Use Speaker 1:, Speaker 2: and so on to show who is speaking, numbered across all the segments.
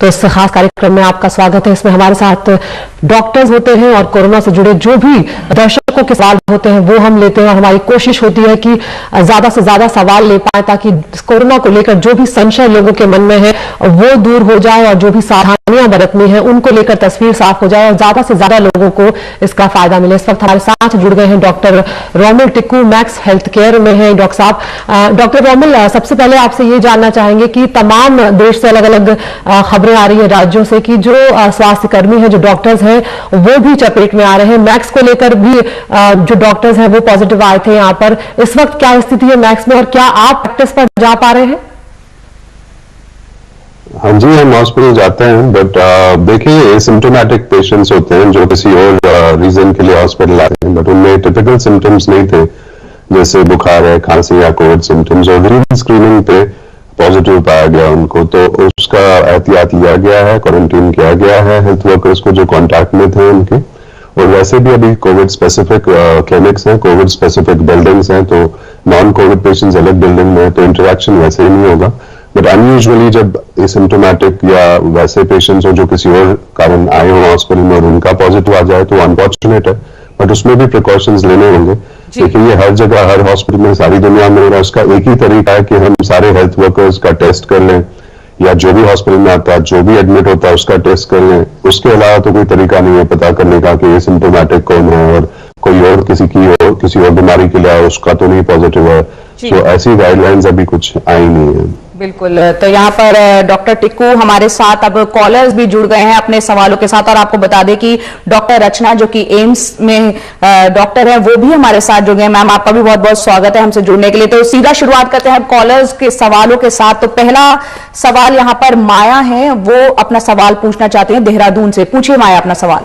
Speaker 1: तो इस खास कार्यक्रम में आपका स्वागत है। इसमें हमारे साथ डॉक्टर्स होते हैं और कोरोना से जुड़े जो भी दर्शकों के सवाल होते हैं वो हम लेते हैं और हमारी कोशिश होती है कि ज्यादा से ज्यादा सवाल ले पाए ताकि कोरोना को लेकर जो भी संशय लोगों के मन में है वो दूर हो जाए और जो भी सावधानियां बरतनी है उनको लेकर तस्वीर साफ हो जाए और ज्यादा से ज्यादा लोगों को इसका फायदा मिले। इस वक्त हमारे साथ जुड़ गए हैं doctor Romil Tikku, max health care में है डॉक्टर साहब। डॉक्टर रोमिल, सबसे पहले आपसे ये जानना चाहेंगे कि तमाम देश से अलग अलग खबरें आ रही है राज्यों से कि जो स्वास्थ्य कर्मी हैं, जो डॉक्टर्स हैं, वो भी चपेट में आ रहे हैं। मैक्स को लेकर भी जो डॉक्टर्स हैं वो पॉजिटिव आए थे यहाँ पर। इस वक्त क्या स्थिति है मैक्स में और क्या आप प्रैक्टिस पर जा पा रहे हैं?
Speaker 2: हाँ जी, हम हॉस्पिटल जाते हैं, बट देखिए एसिम्प्टोमेटिक पेशेंट्स होते हैं जो किसी और रीजन के लिए हॉस्पिटल आते हैं, बट उनमें टिपिकल सिम्टम्स नहीं थे, जैसे बुखार है, खांसी या कोविड सिम्टम्स, और रूटीन स्क्रीनिंग पे पॉजिटिव पाया गया उनको, तो उसका एहतियात लिया गया है, क्वारंटीन किया गया है हेल्थ वर्कर्स को जो कॉन्टैक्ट में थे उनके। और वैसे भी अभी कोविड स्पेसिफिक क्लिनिक्स हैं, कोविड स्पेसिफिक बिल्डिंग्स हैं, तो नॉन कोविड पेशेंट्स अलग बिल्डिंग में है, तो इंटरेक्शन वैसे ही नहीं होगा। बट अनयूजुअली जब एसिम्प्टोमेटिक या वैसे पेशेंट्स हो जो किसी और कारण आए हो हॉस्पिटल में और उनका पॉजिटिव आ जाए तो अनफॉर्चुनेट है, बट उसमें भी प्रिकॉशंस लेने होंगे। देखिए ये हर जगह, हर हॉस्पिटल में, सारी दुनिया में होगा। उसका एक ही तरीका है कि हम सारे हेल्थ वर्कर्स का टेस्ट कर लें, या जो भी हॉस्पिटल में आता है, जो भी एडमिट होता है उसका टेस्ट कर लें। उसके अलावा तो कोई तरीका नहीं है पता करने का कि एसिम्प्टोमेटिक कौन है और कोई और किसी और बीमारी के लिए उसका तो नहीं पॉजिटिव है। तो ऐसी गाइडलाइंस अभी कुछ आई नहीं है।
Speaker 3: बिल्कुल, तो यहाँ पर डॉक्टर टिक्कू हमारे साथ, अब कॉलर्स भी जुड़ गए हैं अपने सवालों के साथ। और आपको बता दें कि डॉक्टर रचना जो कि एम्स में डॉक्टर है वो भी हमारे साथ जुड़ गए। मैम, आपका भी बहुत बहुत स्वागत है हमसे जुड़ने के लिए। तो सीधा शुरुआत करते हैं कॉलर्स के सवालों के साथ। तो पहला सवाल यहाँ पर माया है, वो अपना सवाल पूछना चाहते हैं देहरादून से। पूछिए माया अपना सवाल।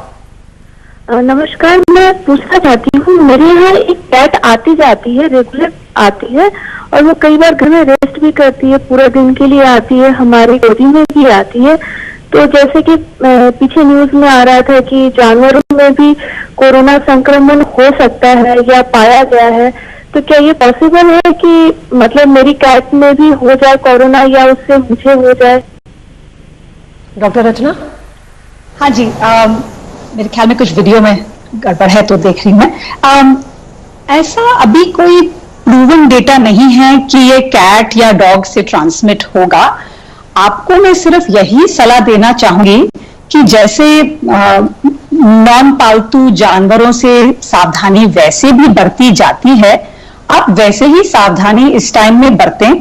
Speaker 4: नमस्कार, मैं पूछना चाहती हूँ, मेरे यहाँ एक कैट आती जाती है, रेगुलर आती है, और वो कई बार घर में रेस्ट भी करती है, पूरा दिन के लिए आती है, हमारी गोदी में भी आती है। तो जैसे कि पीछे न्यूज में आ रहा था कि जानवरों में भी कोरोना संक्रमण हो सकता है या पाया गया है, तो क्या ये पॉसिबल है कि मतलब मेरी कैट में भी हो जाए कोरोना या उससे मुझे हो जाए?
Speaker 1: डॉक्टर रचना।
Speaker 5: हाँ जी, मेरे ख्याल में कुछ वीडियो में गड़बड़ है तो देख रही हूँ मैं। ऐसा अभी कोई प्रूवन डेटा नहीं है कि ये कैट या डॉग से ट्रांसमिट होगा। आपको मैं सिर्फ यही सलाह देना चाहूंगी कि जैसे नॉन पालतू जानवरों से सावधानी वैसे भी बरती जाती है, आप वैसे ही सावधानी इस टाइम में बरतें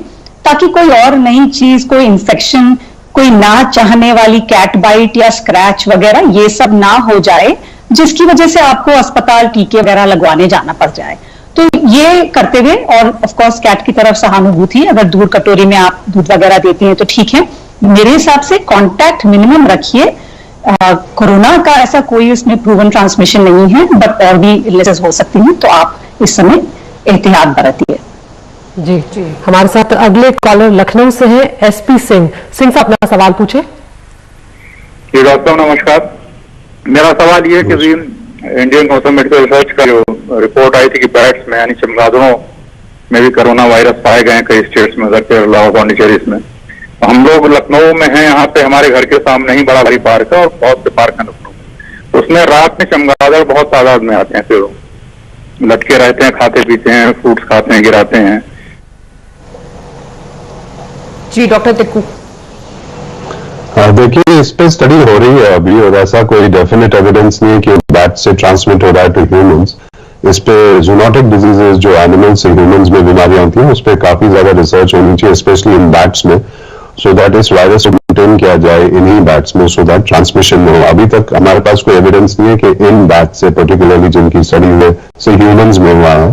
Speaker 5: ताकि कोई और नई चीज, कोई इंफेक्शन, कोई ना चाहने वाली कैट बाइट या स्क्रैच वगैरह ये सब ना हो जाए, जिसकी वजह से आपको अस्पताल टीके वगैरह लगवाने जाना पड़ जाए। तो ये करते हुए, और ऑफ कोर्स कैट की तरफ सहानुभूति, अगर दूर कटोरी में आप दूध वगैरह देती हैं तो ठीक है। मेरे हिसाब से कांटेक्ट मिनिमम रखिए। कोरोना का ऐसा कोई उसमें प्रूवन ट्रांसमिशन नहीं है, बट और भी इलनेसेस हो सकती हैं, तो आप इस समय एहतियात बरतिए।
Speaker 1: जी जी, हमारे साथ अगले कॉलर लखनऊ से है एसपी सिंह। सिंह साहब अपना सवाल पूछे।
Speaker 6: डॉक्टर नमस्कार, मेरा सवाल ये है कि Indian council of medical research का जो रिपोर्ट आई थी कि बैट्स में यानी चमगादड़ों में भी कोरोना वायरस पाए गए हैं कई स्टेट्स में, उधर के अलावा पौंडीचेरी में। हम लोग लखनऊ में हैं, यहाँ पे हमारे घर के सामने ही बड़ा भारी पार्क है और बहुत से पार्क है लखनऊ में। उसमें रात में चमगादड़ बहुत तादाद में आते हैं, फिर लटके रहते हैं, खाते पीते हैं, फ्रूट्स खाते हैं, गिराते हैं।
Speaker 3: जी डॉक्टर टिक्कू।
Speaker 2: देखिए इस पे स्टडी हो रही है अभी, और ऐसा कोई डेफिनेट एविडेंस नहीं है कि बैट से ट्रांसमिट हो रहा है टू ह्यूमंस। इस पे जूनोटिक डिजीजेस जो एनिमल्स से ह्यूमंस में बीमारियां होती हैं उस पे काफी ज्यादा रिसर्च होनी चाहिए, स्पेशली इन बैट्स में, सो दैट इस वायरस को मेंटेन किया जाए इन्हीं बैट्स में, सो दैट ट्रांसमिशन न हो। अभी तक हमारे पास कोई एविडेंस नहीं है कि इन बैट से पर्टिकुलरली जिनकी स्टडी हुई से ह्यूमंस में हुआ है,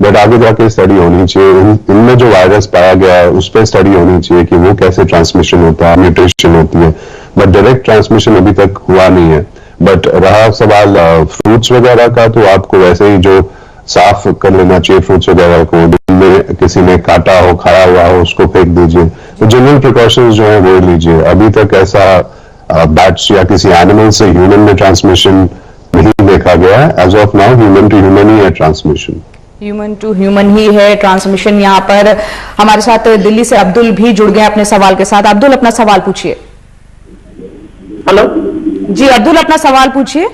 Speaker 2: बट आगे जाके स्टडी होनी चाहिए। इनमें जो वायरस पाया गया है उस पर स्टडी होनी चाहिए कि वो कैसे ट्रांसमिशन होता है, म्यूटेशन होती है, बट डायरेक्ट ट्रांसमिशन अभी तक हुआ नहीं है। बट रहा सवाल फ्रूट्स वगैरह का, तो आपको वैसे ही जो साफ कर लेना चाहिए फ्रूट्स वगैरह को, जिनमें किसी ने काटा हो, खाया हुआ हो, उसको फेंक दीजिए। तो जनरल प्रिकॉशंस जो है वो लीजिए। अभी तक ऐसा बैट्स या किसी एनिमल से ह्यूमन में ट्रांसमिशन नहीं देखा गया है। As of now human to human ही है ट्रांसमिशन,
Speaker 3: ह्यूमन टू ह्यूमन ही है ट्रांसमिशन। यहाँ पर हमारे साथ दिल्ली से अब्दुल भी जुड़ गए अपने सवाल के साथ। अब्दुल अपना सवाल पूछिए।
Speaker 7: हेलो
Speaker 3: जी अब्दुल, अपना सवाल पूछिए।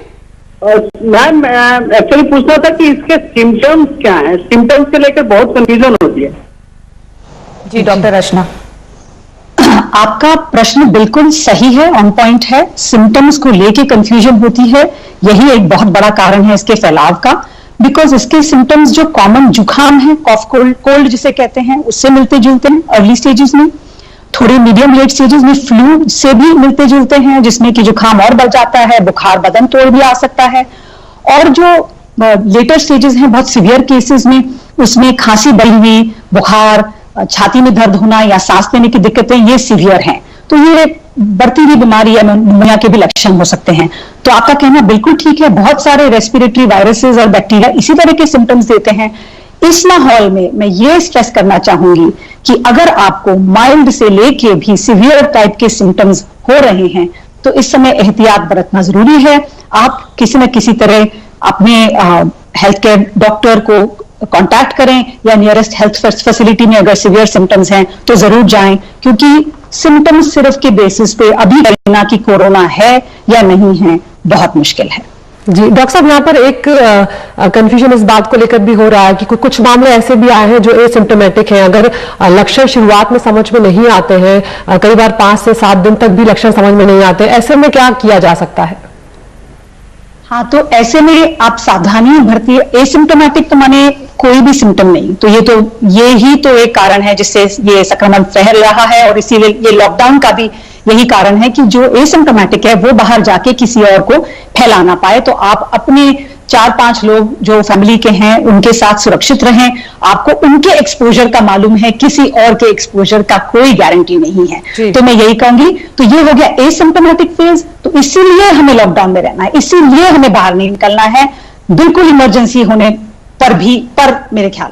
Speaker 7: मैम, एक्चुअली पूछना था कि इसके सिम्टम्स क्या हैं? सिम्टम्स के लेकर बहुत कंफ्यूजन होती है।
Speaker 3: जी डॉक्टर रचना।
Speaker 5: आपका प्रश्न बिल्कुल सही है, ऑन पॉइंट है। सिम्टम्स को लेके कंफ्यूजन होती है, यही एक बहुत बड़ा कारण है इसके फैलाव का। बिकॉज इसके सिम्टम्स जो कॉमन जुकाम है, कॉफ कोल्ड जिसे कहते हैं, उससे मिलते जुलते हैं अर्ली स्टेजेस में। थोड़े मीडियम लेट स्टेजेस में फ्लू से भी मिलते जुलते हैं, जिसमें कि जुकाम और बढ़ जाता है, बुखार बदन तोड़ भी आ सकता है। और जो लेटर स्टेजेस हैं, बहुत सीवियर केसेस में, उसमें खांसी बढ़ी हुई, बुखार, छाती में दर्द होना या सांस लेने की दिक्कतें, ये सीवियर हैं। तो ये बढ़ती हुई बीमारी या निमोनिया के भी लक्षण हो सकते हैं। तो आपका कहना बिल्कुल ठीक है, बहुत सारे रेस्पिरेटरी वायरसेस और बैक्टीरिया इसी तरह के सिम्टम्स देते हैं। इस माहौल में मैं ये स्ट्रेस करना चाहूंगी कि अगर आपको माइल्ड से लेके भी सीवियर टाइप के सिम्टम्स हो रहे हैं तो इस समय एहतियात बरतना जरूरी है। आप किसी न किसी तरह अपने हेल्थ केयर डॉक्टर को कांटेक्ट करें या नियरेस्ट हेल्थ फैसिलिटी में अगर सीवियर सिम्टम्स हैं तो जरूर जाएं, क्योंकि सिम्टम्स सिर्फ के बेसिस पे अभी कहना कि कोरोना है या नहीं है बहुत मुश्किल है।
Speaker 1: जी डॉक्टर साहब, यहाँ पर एक कंफ्यूजन इस बात को लेकर भी हो रहा है कि कुछ मामले ऐसे भी आए हैं जो एसिम्प्टोमेटिक हैं। अगर लक्षण शुरुआत में समझ में नहीं आते हैं, कई बार 5 से 7 दिन तक भी लक्षण समझ में नहीं आते, ऐसे में क्या किया जा सकता है?
Speaker 5: हाँ, तो ऐसे में आप सावधानी बरतिए। एसिम्प्टोमेटिक तो माने कोई भी सिम्टम नहीं, तो ये ही तो एक कारण है जिससे ये संक्रमण फैल रहा है। और इसीलिए ये लॉकडाउन का भी यही कारण है कि जो एसिम्प्टोमेटिक है वो बाहर जाके किसी और को फैला ना पाए। तो आप अपने 4-5 लोग जो फैमिली के हैं उनके साथ सुरक्षित रहें। आपको उनके एक्सपोजर का मालूम है, किसी और के एक्सपोजर का कोई गारंटी नहीं है। तो मैं यही कहूंगी। तो ये हो गया एसिम्प्टोमेटिक फेज। तो इसीलिए हमें लॉकडाउन में रहना है, इसीलिए हमें बाहर नहीं निकलना है, बिल्कुल इमरजेंसी होने पर मेरे ख्याल।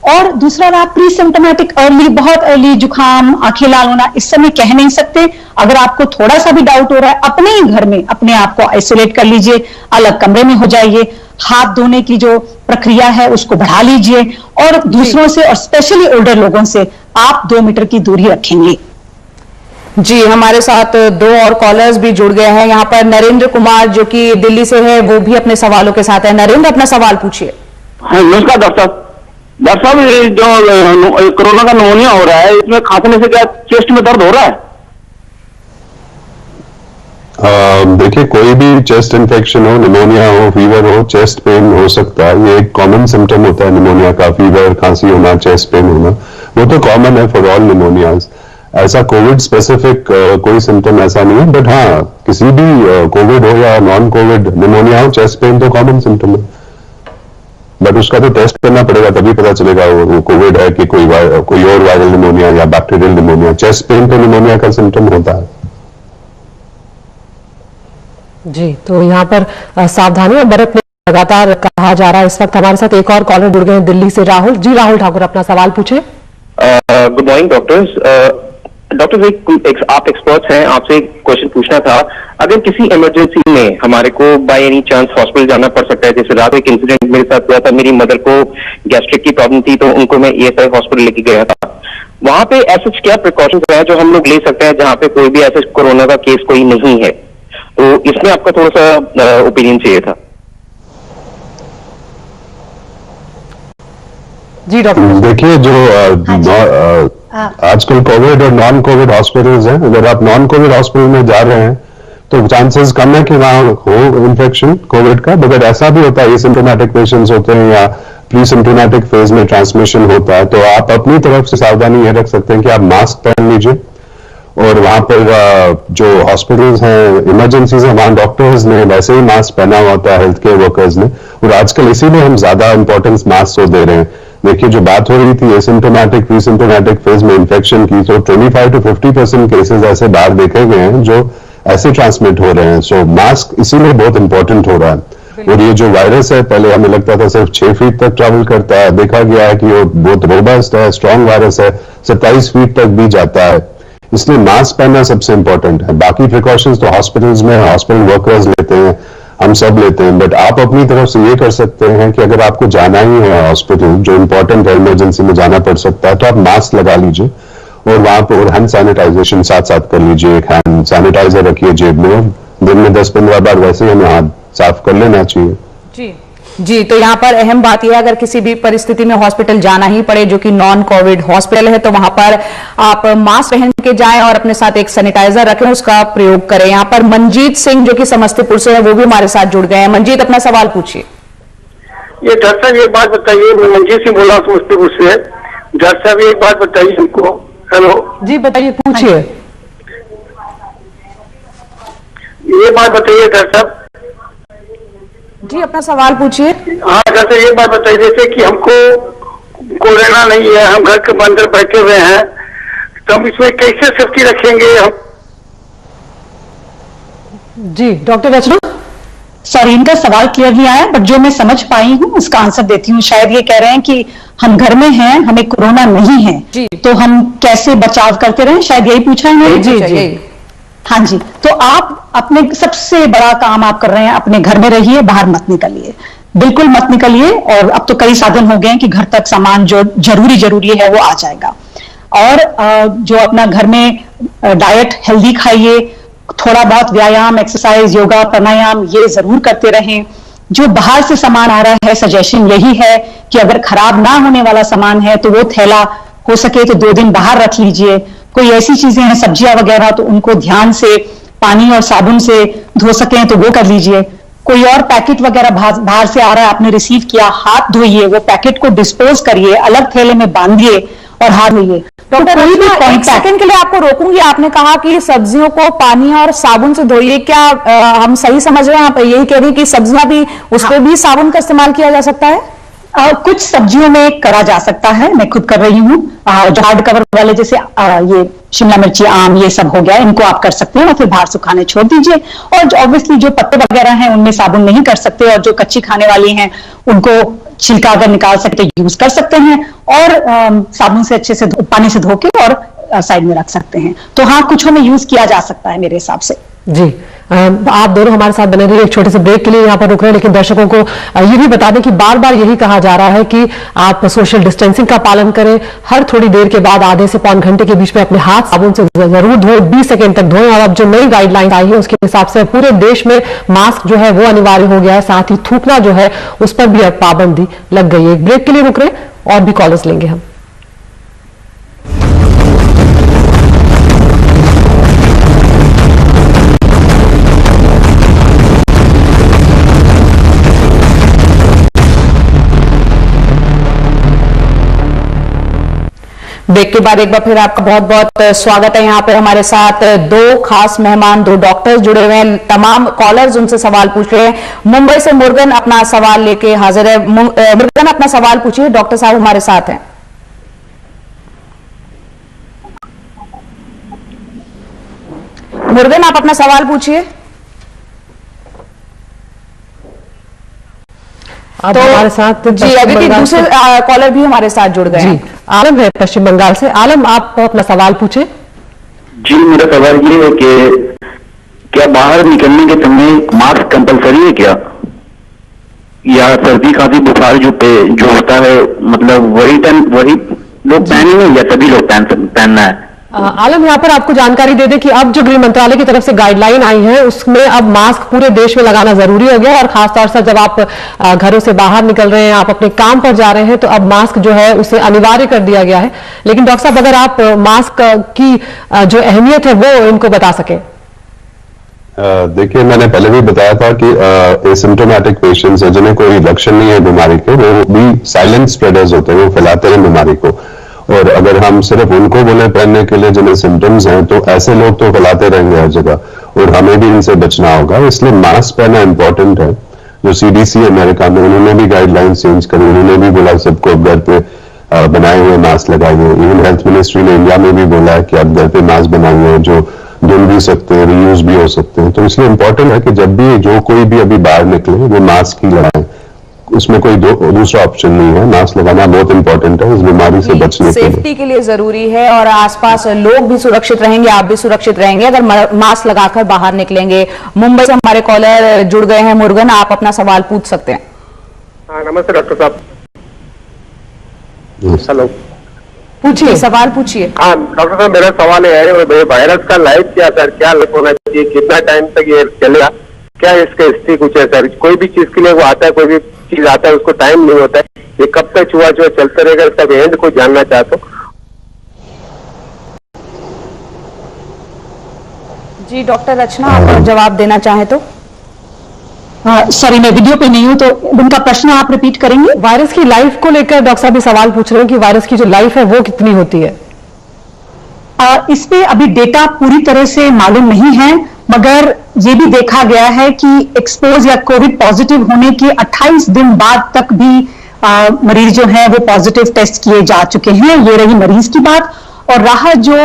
Speaker 5: और दूसरा रहा प्री सिम्टोमेटिक, अर्ली, बहुत अर्ली जुकाम, आंखें लाल होना, इस समय कह नहीं सकते। अगर आपको थोड़ा सा भी डाउट हो रहा है, अपने ही घर में अपने आप को आइसोलेट कर लीजिए, अलग कमरे में हो जाइए, हाथ धोने की जो प्रक्रिया है उसको बढ़ा लीजिए, और दूसरों से और स्पेशली ओल्डर लोगों से आप 2 मीटर की दूरी रखेंगे।
Speaker 3: जी हमारे साथ 2 और कॉलर्स भी जुड़ गए हैं। यहाँ पर नरेंद्र कुमार जो कि दिल्ली से है, वो भी अपने सवालों के साथ है। नरेंद्र, अपना सवाल पूछिए।
Speaker 7: हाँ, नमस्कार डॉक्टर साहब। डॉक्टर साहब, ये जो कोरोना का निमोनिया हो रहा है, इसमें खांसने से क्या चेस्ट में दर्द हो रहा है?
Speaker 2: देखिए, कोई भी चेस्ट इन्फेक्शन हो, निमोनिया हो, फीवर हो, चेस्ट पेन हो सकता है। ये एक कॉमन सिम्टम होता है निमोनिया का, फीवर, खांसी होना, चेस्ट पेन होना, वो तो कॉमन है फॉर ऑल निमोनियाज। ऐसा कोविड स्पेसिफिक कोई सिम्टम ऐसा नहीं है। बट हाँ, किसी भी कोविड हो या नॉन कोविड निमोनिया हो, चेस्ट पेन तो कॉमन सिम्टम है। बट उसका तो टेस्ट करना पड़ेगा, तभी पता चलेगा वो कोविड है कि कोई और वायरल निमोनिया या बैक्टीरियल निमोनिया। चेस्ट पेन तो निमोनिया का सिम्टम होता है।
Speaker 1: जी, तो यहाँ पर सावधानी बरतने लगातार कहा जा रहा है। इस वक्त हमारे साथ एक और कॉलर जुड़ गए हैं दिल्ली से, राहुल जी। राहुल ठाकुर, अपना सवाल पूछे।
Speaker 8: Good morning doctors. डॉक्टर, आप एक्सपर्ट्स हैं, आपसे एक क्वेश्चन पूछना था। अगर किसी इमरजेंसी में हमारे को बाय एनी चांस हॉस्पिटल जाना पड़ सकता है, जैसे रात एक इंसिडेंट मेरे साथ हुआ था, मेरी मदर को गैस्ट्रिक की प्रॉब्लम थी तो उनको मैं ESI हॉस्पिटल लेके गया था। वहां पे ऐसे क्या प्रिकॉशंस हैं जो हम लोग ले सकते हैं जहां पे कोई भी ऐसे कोरोना का केस कोई नहीं है? तो इसमें आपका थोड़ा सा ओपिनियन चाहिए था।
Speaker 1: जी डॉक्टर।
Speaker 2: देखिए, जो आजकल कोविड और नॉन कोविड हॉस्पिटल्स हैं, अगर आप नॉन कोविड हॉस्पिटल में जा रहे हैं तो चांसेस कम है कि वहां हो इन्फेक्शन कोविड का। बट ऐसा भी होता है, एसिम्प्टोमेटिक पेशेंट्स होते हैं या प्री सिम्प्टोमेटिक फेज में ट्रांसमिशन होता है, तो आप अपनी तरफ से सावधानी ये रख सकते हैं कि आप मास्क पहन लीजिए। और वहां पर जो हॉस्पिटल्स हैं, इमरजेंसीज हैं, वहां डॉक्टर्स ने वैसे ही मास्क पहना हुआ होता है, हेल्थ केयर वर्कर्स ने। और आजकल इसीलिए हम ज्यादा इंपॉर्टेंस मास्क को दे रहे हैं। देखिए, जो बात हो रही थी एसिम्प्टोमेटिक प्री सिम्प्टोमेटिक फेज में इन्फेक्शन की, तो 25 to 50% केसेस ऐसे बाहर देखे गए हैं जो ऐसे ट्रांसमिट हो रहे हैं। सो मास्क इसीलिए बहुत इंपॉर्टेंट हो रहा है। और ये जो वायरस है, पहले हमें लगता था सिर्फ 6 फीट तक ट्रैवल करता है, देखा गया है कि वो बहुत रोबस्ट है, स्ट्रॉन्ग वायरस है, 27 फीट तक भी जाता है। इसलिए मास्क पहनना सबसे इंपॉर्टेंट है। बाकी प्रिकॉशंस तो हॉस्पिटल्स में हॉस्पिटल वर्कर्स लेते हैं, हम सब लेते हैं। बट आप अपनी तरफ से ये कर सकते हैं कि अगर आपको जाना ही है हॉस्पिटल, जो इंपॉर्टेंट है, इमरजेंसी में जाना पड़ सकता है, तो आप मास्क लगा लीजिए और वहां पर हैंड सैनिटाइजेशन साथ साथ कर लीजिए। एक हैंड सैनिटाइजर रखिए जेब में और दिन में 10-15 बार वैसे ही हमें हाथ साफ कर लेना चाहिए।
Speaker 3: जी, तो यहाँ पर अहम बात यह है, अगर किसी भी परिस्थिति में हॉस्पिटल जाना ही पड़े जो कि नॉन कोविड हॉस्पिटल है, तो वहां पर आप मास्क पहन के जाएं और अपने साथ एक सैनिटाइजर रखें, उसका प्रयोग करें। यहाँ पर मंजीत सिंह जो कि समस्तीपुर से है, वो भी हमारे साथ जुड़ गए हैं। मंजीत, अपना सवाल पूछिए।
Speaker 7: ये डॉक्टर साहब एक बात बताइए, मैं मंजीत सिंह बोल रहा हूँ समस्तीपुर से। डॉक्टर साहब एक बात बताइए हमको। हेलो
Speaker 1: जी, बताइए, पूछिए।
Speaker 7: ये बात बताइए डॉक्टर साहब।
Speaker 3: जी, अपना सवाल पूछिए।
Speaker 7: हाँ डॉक्टर, ये बात बताइए, जैसे कि हमको कोरोना नहीं है, हम घर के अंदर बैठे हुए हैं, तो हम इसमें कैसे सेफ्टी रखेंगे हम?
Speaker 1: जी, डॉक्टर रचना।
Speaker 5: सॉरी, इनका सवाल क्लियर नहीं आया, बट जो मैं समझ पाई हूँ उसका आंसर देती हूँ। शायद ये कह रहे हैं कि हम घर में हैं, हमें कोरोना नहीं है, तो हम कैसे बचाव करते रहें, शायद यही पूछा है मैंने।
Speaker 3: जी।
Speaker 5: हाँ जी, तो आप अपने सबसे बड़ा काम आप कर रहे हैं, अपने घर में रहिए, बाहर मत निकलिए, बिल्कुल मत निकलिए। और अब तो कई साधन हो गए हैं कि घर तक सामान जो जरूरी है वो आ जाएगा। और जो अपना घर में डाइट हेल्दी खाइए, थोड़ा बहुत व्यायाम, एक्सरसाइज, योगा, प्राणायाम ये जरूर करते रहें। जो बाहर से सामान आ रहा है, सजेशन यही है कि अगर खराब ना होने वाला सामान है तो वो थैला हो सके तो 2 दिन बाहर रख लीजिए। कोई ऐसी चीजें हैं, सब्जियां वगैरह, तो उनको ध्यान से पानी और साबुन से धो सकें तो वो कर लीजिए। कोई और पैकेट वगैरह बाहर से आ रहा है, आपने रिसीव किया, हाथ धोइए, वो पैकेट को डिस्पोज करिए, अलग थैले में बांधिए और हाथ धोइए।
Speaker 3: डॉक्टर रचना, एक सेकंड के लिए आपको रोकूंगी। आपने कहा कि सब्जियों को पानी और साबुन से धोइए, क्या हम सही समझ रहे हैं? आप यही कह रही हैं कि सब्जियां भी, उस पर भी साबुन का इस्तेमाल किया जा सकता है?
Speaker 5: कुछ सब्जियों में करा जा सकता है, मैं खुद कर रही हूँ। जो हार्ड कवर वाले जैसे ये शिमला मिर्ची, आम, ये सब हो गया, इनको आप कर सकते हैं और फिर बाहर सुखाने छोड़ दीजिए। और ऑब्वियसली जो पत्ते वगैरह हैं उनमें साबुन नहीं कर सकते, और जो कच्ची खाने वाली हैं उनको छिलका अगर निकाल सकते यूज कर सकते हैं, और साबुन से अच्छे से पानी से धो के और साइड में रख सकते हैं। तो हाँ, कुछ में यूज किया जा सकता है मेरे हिसाब से।
Speaker 1: जी, आप दोनों हमारे साथ बने रहिए। एक छोटे से ब्रेक के लिए यहाँ पर रुक रहे हैं, लेकिन दर्शकों को ये भी बता दें कि बार बार यही कहा जा रहा है कि आप सोशल डिस्टेंसिंग का पालन करें। हर थोड़ी देर के बाद, आधे से पौन घंटे के बीच में अपने हाथ साबुन से जरूर धोएं, 20 सेकेंड तक धोएं। और अब जो नई गाइडलाइन आई है उसके हिसाब से पूरे देश में मास्क जो है वो अनिवार्य हो गया है, साथ ही थूकना जो है उस पर भी अब पाबंदी लग गई है। एक ब्रेक के लिए रुक रहे हैं और भी कॉलर्स लेंगे हम।
Speaker 3: ब्रेक के बाद एक बार फिर आपका बहुत बहुत स्वागत है। यहाँ पर हमारे साथ 2 खास मेहमान, 2 डॉक्टर्स जुड़े हुए हैं। तमाम कॉलर्स उनसे सवाल पूछ रहे हैं। मुंबई से मुर्गन अपना सवाल लेके हाजिर है। मुर्गन, अपना सवाल पूछिए, डॉक्टर साहब हमारे साथ हैं। मुर्गन, आप अपना सवाल पूछिए।
Speaker 1: तो हमारे साथ
Speaker 3: जी, अभी भी दूसरे कॉलर भी हमारे साथ जुड़ गए हैं।
Speaker 1: आलम है पश्चिम बंगाल से। आलम, आप अपना सवाल पूछे।
Speaker 7: जी, मेरा सवाल ये है कि क्या बाहर निकलने के समय मास्क कंपलसरी है क्या, या सर्दी खांसी बुखार जो होता है, मतलब वही लोग पहनेंगे या सभी लोग पहनना है?
Speaker 1: आलम, यहाँ पर आपको जानकारी दे दें कि अब जो गृह मंत्रालय की तरफ से गाइडलाइन आई है उसमें अब मास्क पूरे देश में लगाना जरूरी हो गया। और खासतौर से जब आप घरों से बाहर निकल रहे हैं, आप अपने काम पर जा रहे हैं, तो अब मास्क जो है उसे अनिवार्य कर दिया गया है। लेकिन डॉक्टर साहब, अगर आप मास्क की जो अहमियत है वो इनको बता सके।
Speaker 2: देखिए, मैंने पहले भी बताया था कि एसिम्प्टोमेटिक पेशेंट्स हैं जिन्हें कोई लक्षण नहीं है बीमारी के, वो भी साइलेंट स्प्रेडर्स होते हैं, वो फैलाते हैं बीमारी को। और अगर हम सिर्फ उनको बोले पहनने के लिए जिन्हें सिम्टम्स हैं, तो ऐसे लोग तो फैलाते रहेंगे हर जगह और हमें भी इनसे बचना होगा। इसलिए मास्क पहनना इंपॉर्टेंट है। जो CDC अमेरिका में, उन्होंने भी गाइडलाइन चेंज करी, उन्होंने भी बोला सबको घर पे बनाए हुए मास्क लगाइए। इवन हेल्थ मिनिस्ट्री ने इंडिया में भी बोला है कि आप घर पे मास्क बनाइए जो धुल भी सकते हैं, रीयूज भी हो सकते हैं। तो इसलिए इंपॉर्टेंट है कि जब भी जो कोई भी अभी बाहर निकले वो मास्क ही लगाएं, उसमें कोई दूसरा ऑप्शन नहीं है। मास्क लगाना बहुत इंपॉर्टेंट है इस बीमारी से बचने के लिए,
Speaker 3: सेफ्टी के लिए जरूरी है। और आसपास लोग भी सुरक्षित रहेंगे, आप भी सुरक्षित रहेंगे अगर मास्क लगाकर बाहर निकलेंगे। मुंबई से हमारे कॉलर जुड़ गए हैं। मुर्गन, आप अपना सवाल पूछ सकते हैं।
Speaker 7: हाँ, नमस्ते डॉक्टर साहब। हेलो,
Speaker 1: पूछिए।
Speaker 3: सवाल पूछिए।
Speaker 9: हाँ डॉक्टर साहब, मेरा सवाल है वायरस का लाइफ क्या सर, क्या लाइफ होना चाहिए, कितना टाइम तक ये चलेगा, क्या इसका हिस्ट्री कुछ है सर? कोई भी चीज के लिए वो आता है, कोई भी चीज आता है उसको टाइम नहीं होता है, ये कब तक छुआ चलते रहेगा, इसका एंड को जानना चाहता हूँ।
Speaker 3: जी डॉक्टर रचना, आप जवाब देना चाहें तो।
Speaker 5: सॉरी, मैं वीडियो पे नहीं हूं, तो उनका प्रश्न आप रिपीट करेंगे?
Speaker 1: वायरस की लाइफ को लेकर डॉक्टर साहब भी सवाल पूछ रहे हैं कि वायरस की जो लाइफ है वो कितनी होती है।
Speaker 5: इस पे अभी डेटा पूरी तरह से मालूम नहीं है, मगर ये भी देखा गया है कि एक्सपोज या कोविड पॉजिटिव होने के 28 दिन बाद तक भी मरीज जो है वो पॉजिटिव टेस्ट किए जा चुके हैं। ये रही मरीज की बात। और रहा जो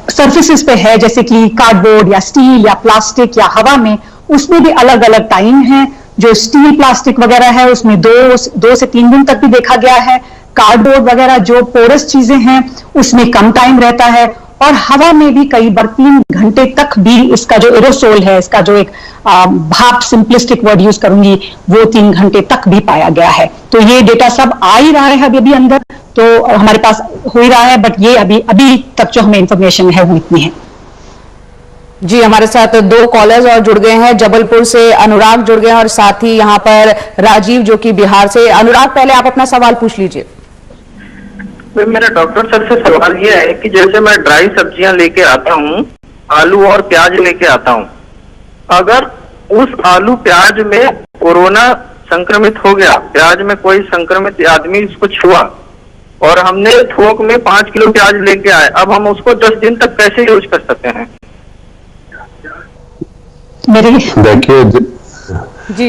Speaker 5: सरफेसेस पे है, जैसे कि कार्डबोर्ड या स्टील या प्लास्टिक या हवा में, उसमें भी अलग अलग टाइम है। जो स्टील प्लास्टिक वगैरह है उसमें 2 से 3 दिन तक भी देखा गया है। कार्डबोर्ड वगैरह जो पोरस चीजें हैं उसमें कम टाइम रहता है। और हवा में भी कई बार 3 घंटे तक भी इसका जो एरोसोल है, इसका जो एक भाप, सिंपलिस्टिक वर्ड यूज करूंगी, वो 3 घंटे तक भी पाया गया है। तो ये डेटा सब आ ही रहा है अभी अंदर, तो हमारे पास हो ही रहा है, बट ये अभी तक जो हमें इंफॉर्मेशन है वो इतनी है।
Speaker 3: जी, हमारे साथ 2 कॉलर्स और जुड़ गए हैं। जबलपुर से अनुराग जुड़ गए हैं और साथ ही यहाँ पर राजीव जो कि बिहार से। अनुराग, पहले आप अपना सवाल पूछ लीजिए।
Speaker 10: मेरा डॉक्टर सर से सवाल ये है कि जैसे मैं ड्राई सब्जियां लेके आता हूँ, आलू और प्याज लेके आता हूँ, अगर उस आलू प्याज में कोरोना संक्रमित हो गया, प्याज में कोई संक्रमित आदमी इसको छुआ और हमने थोक में 5 किलो प्याज लेके आए, अब हम उसको 10 दिन तक कैसे यूज कर सकते हैं?
Speaker 2: देखिए,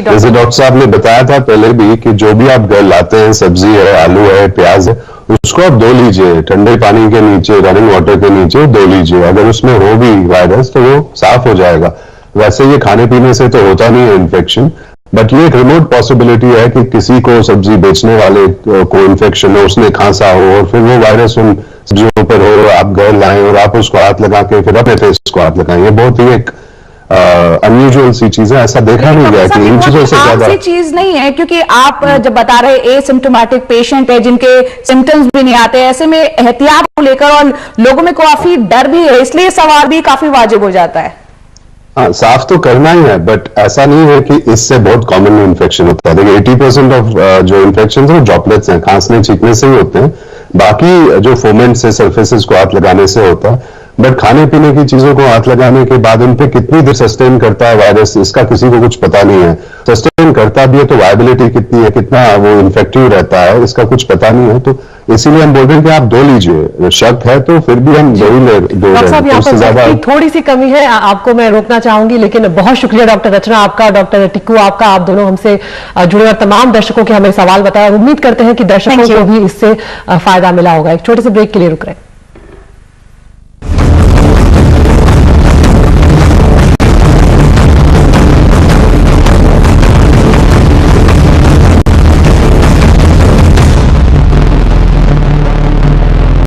Speaker 2: जैसे डॉक्टर साहब ने बताया था पहले भी कि जो भी आप घर लाते हैं, सब्जी है, आलू है, प्याज है, उसको आप धो लीजिए, ठंडे पानी के नीचे, रनिंग वाटर के नीचे धो लीजिए। अगर उसमें हो भी वायरस तो वो साफ हो जाएगा। वैसे ये खाने पीने से तो होता नहीं है इन्फेक्शन, बट ये एक रिमोट पॉसिबिलिटी है कि किसी को सब्जी बेचने वाले को इन्फेक्शन हो, उसने खांसा हो और फिर वो वायरस उन सब्जियों पर हो, आप घर लाएं और आप उसको हाथ लगा के फिर अपने फेस को हाथ लगाएं। ये बहुत ही एक अनयूजुअल सी चीज है, ऐसा देखा नहीं गया कि इन चीजों से ज्यादा
Speaker 3: चीज नहीं है, क्योंकि आप जब बता रहे एसिम्प्टोमेटिक पेशेंट है जिनके सिम्टम्स भी नहीं आते, ऐसे में एहतियात को लेकर और लोगों में काफी डर भी है, इसलिए सवाल भी काफी वाजिब हो जाता है।
Speaker 2: हाँ, साफ तो करना ही है, बट ऐसा नहीं है कि इससे बहुत कॉमन इन्फेक्शन होता है। देखिए 80% ऑफ जो इन्फेक्शन है वो ड्रॉपलेट्स हैं, खांसने छींकने से ही होते हैं। बाकी जो फोमेंट से, सरफेसेस को हाथ लगाने से होता है। बट खाने पीने की चीजों को हाथ लगाने के बाद उन पे कितनी देर सस्टेन करता है वायरस, इसका किसी को कुछ पता नहीं है। सस्टेन करता भी है तो वायबिलिटी कितनी है, कितना वो इन्फेक्टिव रहता है, इसका कुछ पता नहीं है। तो इसीलिए हम बोल रहे हैं कि आप धो लीजिए, शक है तो फिर भी हम धो ही ले।
Speaker 1: उससे ज्यादा थोड़ी सी कमी है, आपको मैं रोकना चाहूंगी, लेकिन बहुत शुक्रिया डॉक्टर रचना आपका, डॉक्टर टिक्कू आपका, आप दोनों हमसे जुड़े और तमाम दर्शकों के हमें सवाल बताया। उम्मीद करते हैं कि दर्शकों को भी इससे फायदा मिला होगा। एक छोटे से ब्रेक के लिए रुक रहे हैं।